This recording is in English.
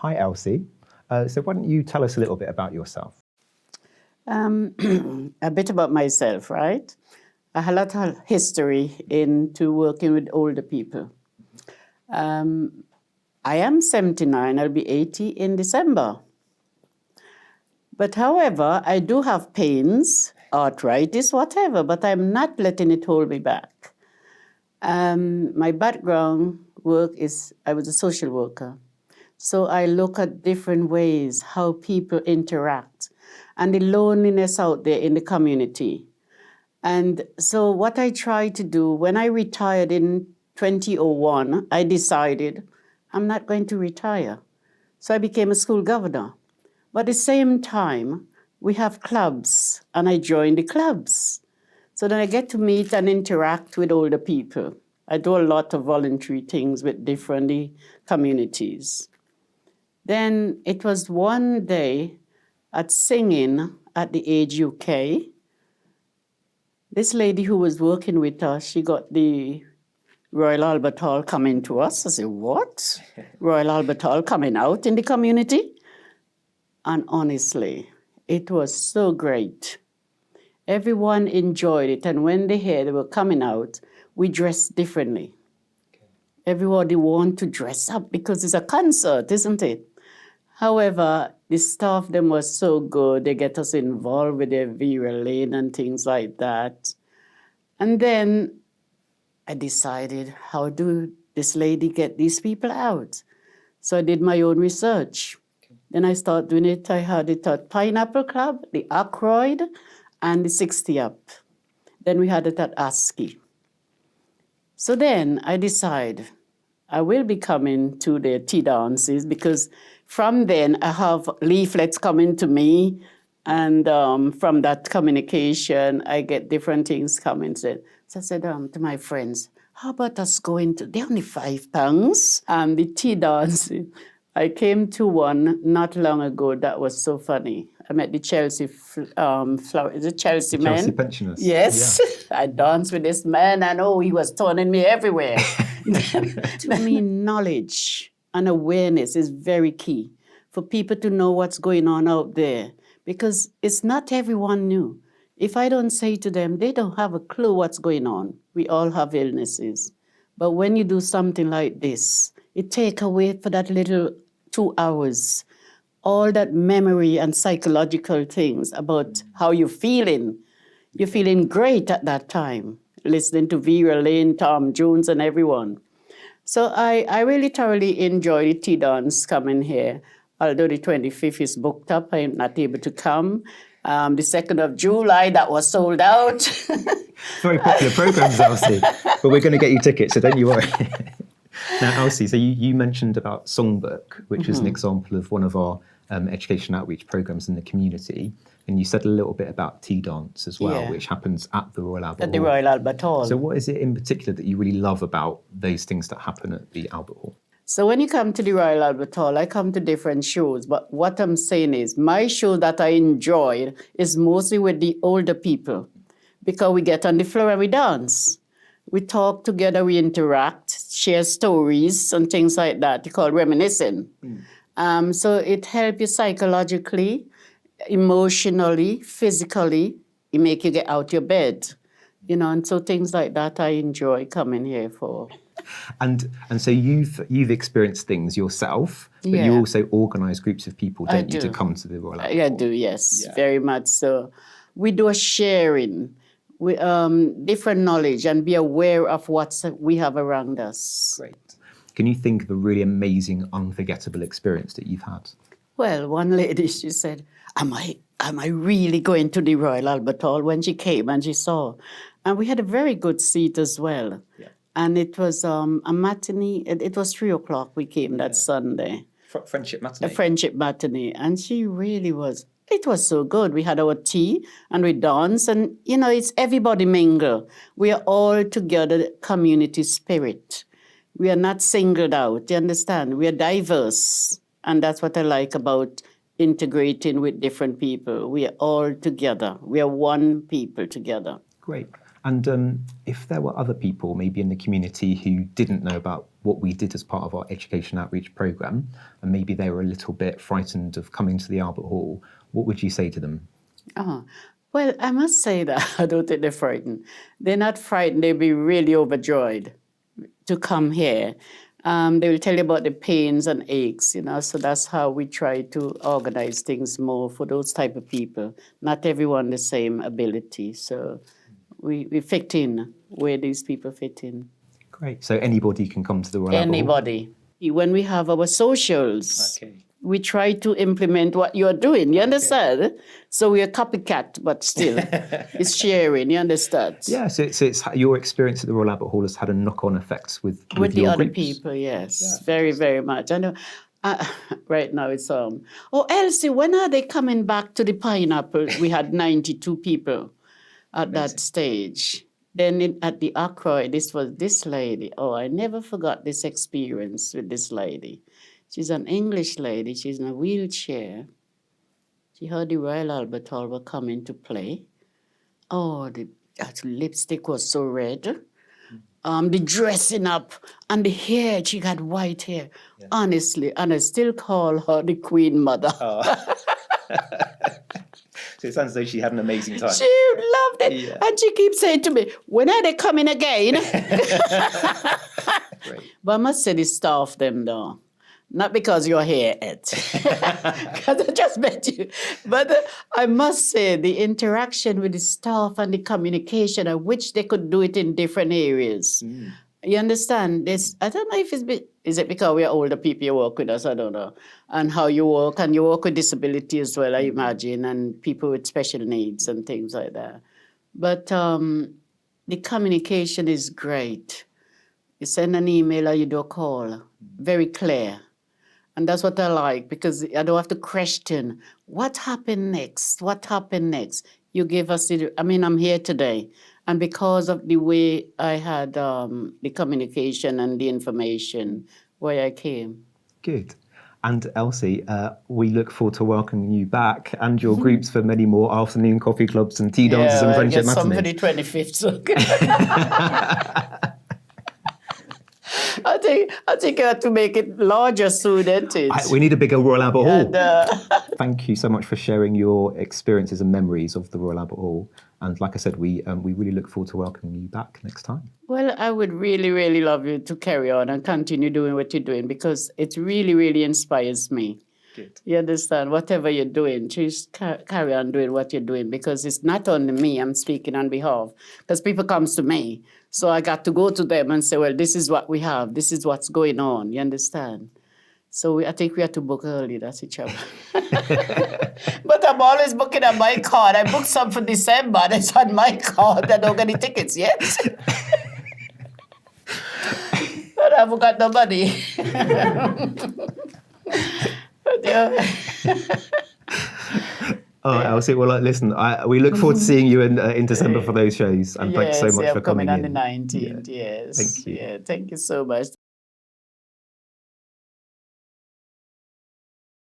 Hi, Elsie. So why don't you tell us a little bit about yourself? A bit about myself, right? I have a lot of history into working with older people. I am 79, I'll be 80 in December. But however, I do have pains, arthritis, whatever, but I'm not letting it hold me back. My background work is, I was a social worker. So I look at different ways how people interact and the loneliness out there in the community. And so what I tried to do, when I retired in 2001, I decided I'm not going to retire. So I became a school governor. But at the same time, we have clubs, and I joined the clubs. So then I get to meet and interact with older people. I do a lot of voluntary things with different communities. Then it was one day at singing at the Age UK. This lady who was working with us, she got the Royal Albert Hall coming to us. I said, what? Royal Albert Hall coming out in the community? And honestly, it was so great. Everyone enjoyed it. And when they heard they were coming out, we dressed differently. Okay. Everybody wanted to dress up because it's a concert, isn't it? However, the staff them was so good. They get us involved with their Vera Lane and things like that. And then I decided, how do this lady get these people out? So I did my own research. Then I started doing it. I had it at Pineapple Club, the Ackroyd, and the 60 Up. Then we had it at ASCII. So then I decided I will be coming to the tea dances because from then I have leaflets coming to me, and from that communication I get different things coming. So I said to my friends, how about us going to, they're only £5, the tea dancing. I came to one not long ago that was so funny. I met the Chelsea flower, is it Chelsea man? Chelsea pensioners. Yes. Yeah. I danced with this man and he was turning me everywhere. To me, knowledge and awareness is very key for people to know what's going on out there because it's not everyone new. If I don't say to them, they don't have a clue what's going on. We all have illnesses. But when you do something like this, it take away for that little 2 hours, all that memory and psychological things about how you're feeling. You're feeling great at that time, listening to Vera Lane, Tom Jones, and everyone. So I really thoroughly enjoy the tea dance coming here. Although the 25th is booked up, I'm not able to come. The 2nd of July, that was sold out. Very popular programs, Elsie. But we're going to get you tickets, so don't you worry. Now, Elsie, so you mentioned about Songbook, which is an example of one of our education outreach programs in the community. And you said a little bit about tea dance as well, which happens at the Royal Albert Hall. At the Royal Albert Hall. So what is it in particular that you really love about those things that happen at the Albert Hall? So when you come to the Royal Albert Hall, I come to different shows. But what I'm saying is my show that I enjoy is mostly with the older people because we get on the floor and we dance. We talk together, we interact, share stories and things like that. It's called reminiscing. So it helps you psychologically, emotionally, physically. It makes you get out your bed, and so things like that I enjoy coming here for. And so you've experienced things yourself, but you also organise groups of people, don't you, to come to the Royal Albert Hall? I do, yes, very much so. We do a sharing. We, different knowledge and be aware of what we have around us. Great. Can you think of a really amazing, unforgettable experience that you've had? Well, one lady, she said, am I really going to the Royal Albert Hall when she came and she saw? And we had a very good seat as well. Yeah. And it was a matinee. It was 3:00 we came that Sunday. Friendship matinee. A friendship matinee. And she really was. It was so good. We had our tea and we danced and, it's everybody mingle. We are all together, community spirit. We are not singled out, you understand? We are diverse. And that's what I like about integrating with different people. We are all together. We are one people together. Great. And if there were other people maybe in the community who didn't know about what we did as part of our education outreach programme, and maybe they were a little bit frightened of coming to the Albert Hall, what would you say to them? Well, I must say that I don't think they're frightened. They're not frightened. They'll be really overjoyed to come here. They will tell you about the pains and aches, so that's how we try to organize things more for those type of people. Not everyone the same ability, so we fit in where these people fit in. Great. So anybody can come to the Royal Albert Hall? Anybody. When we have our socials, we try to implement what you're doing, you understand? So we're a copycat, but still, it's sharing, you understand? Yeah, so it's your experience at the Royal Albert Hall has had a knock-on effect with the your other groups. people, yes, very, very much. I know. Right now it's Elsie, when are they coming back to the Pineapple? We had 92 people at that stage. Then at the Accra, this was this lady. Oh, I never forgot this experience with this lady. She's an English lady. She's in a wheelchair. She heard the Royal Albert Hall were coming to play. Oh, the lipstick was so red. The dressing up and the hair, she had white hair. Yeah. Honestly, and I still call her the Queen Mother. Oh. So it sounds as though she had an amazing time. She loved it. Yeah. And she keeps saying to me, when are they coming again? Great. But I must say the staff them though. Not because you're here, Ed, because I just met you. But I must say the interaction with the staff and the communication, I wish they could do it in different areas. Mm. You understand? I don't know if is it because we are older people you work with us, I don't know. And how you work, and you work with disability as well, I imagine, and people with special needs and things like that. But the communication is great. You send an email or you do a call, very clear. And that's what I like, because I don't have to question, what happened next? What happened next? You give us I'm here today. And because of the way I had the communication and the information where I came. Good. And Elsie, we look forward to welcoming you back and your groups for many more afternoon coffee clubs and tea dances and friendship matinees. Some for the 25th. So I think I have to make it larger soon, isn't it? We need a bigger Royal Albert Hall. Thank you so much for sharing your experiences and memories of the Royal Albert Hall. And like I said, we really look forward to welcoming you back next time. Well, I would really, really love you to carry on and continue doing what you're doing, because it really, really inspires me. Good. You understand? Whatever you're doing, just carry on doing what you're doing, because it's not only me I'm speaking on behalf, because people come to me. So I got to go to them and say, well, this is what we have. This is what's going on. You understand? So I think we have to book early. That's each other. But I'm always booking on my card. I booked some for December. That's on my card. I don't get any tickets yet. But I haven't got no money. But, yeah. Oh, Elsie, well, listen, we look forward to seeing you in December for those shows. And thanks so much for coming in. On the 19th, yes. Thank you. Yeah, thank you so much.